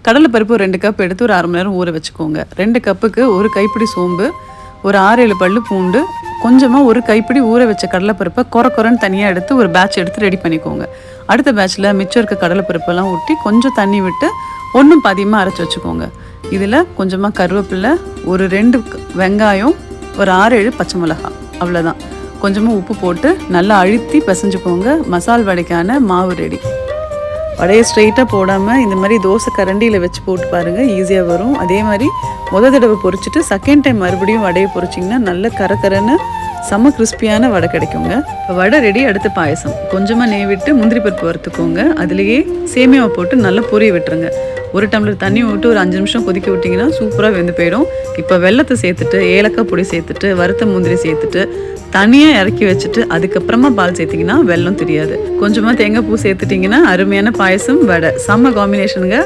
கடலைப்பருப்பு 2 கப் எடுத்து ஒரு 1/2 மணி நேரம் ஊற வச்சுக்கோங்க. 2 கப்புக்கு 1 கைப்பிடி சோம்பு, ஒரு 6-7 பல்லு பூண்டு, கொஞ்சமாக ஒரு கைப்பிடி ஊற வச்ச கடலைப்பருப்பை கொரன்னு தனியாக எடுத்து ஒரு பேட்ச் எடுத்து ரெடி பண்ணிக்கோங்க. அடுத்த பேட்சில் மிச்சம் இருக்க கடலைப்பருப்பெல்லாம் ஊற்றி கொஞ்சம் தண்ணி விட்டு ஒன்றும் பாதியமாக அரைச்சி வச்சுக்கோங்க. இதில் கொஞ்சமாக கருவேப்பிலை, ஒரு 2 வெங்காயம், ஒரு 6-7 பச்சை மிளகாய், அவ்வளோதான். கொஞ்சமாக உப்பு போட்டு நல்லா அழுத்தி பிசைஞ்சுக்கோங்க. மசால் வடைக்கான மாவு ரெடி. வடையை ஸ்ட்ரெயிட்டாக போடாமல் இந்த மாதிரி தோசை கரண்டியில் வச்சு போட்டு பாருங்கள், ஈஸியாக வரும். அதே மாதிரி தடவை பொரிச்சிட்டு செகண்ட் டைம் மறுபடியும் வடையை பொரிச்சிங்கன்னா நல்ல கரன்னு செம்ம கிறிஸ்பியான வடை கிடைக்குங்க. இப்போ வடை ரெடி. அடுத்து பாயசம். கொஞ்சமாக நெய் விட்டு முந்திரி பருப்பு வறுத்துக்கோங்க. அதுலேயே சேமியாவை போட்டு நல்லா பொரிய விட்டுருங்க. 1 டம்ளர் தண்ணி விட்டு ஒரு 5 நிமிஷம் கொதிக்க விட்டிங்கன்னா சூப்பராக வெந்து போயிடும். இப்போ வெல்லத்தை சேர்த்துட்டு, ஏலக்காய் பொடி சேர்த்துட்டு, வறுத்த முந்திரி சேர்த்துட்டு தனியாக இறக்கி வச்சுட்டு அதுக்கப்புறமா பால் சேர்த்திங்கன்னா வெல்லம் தெரியாது. கொஞ்சமாக தேங்காய் பூ சேர்த்துட்டிங்கன்னா அருமையான பாயசம், வடை செம்ம காம்பினேஷனுங்க.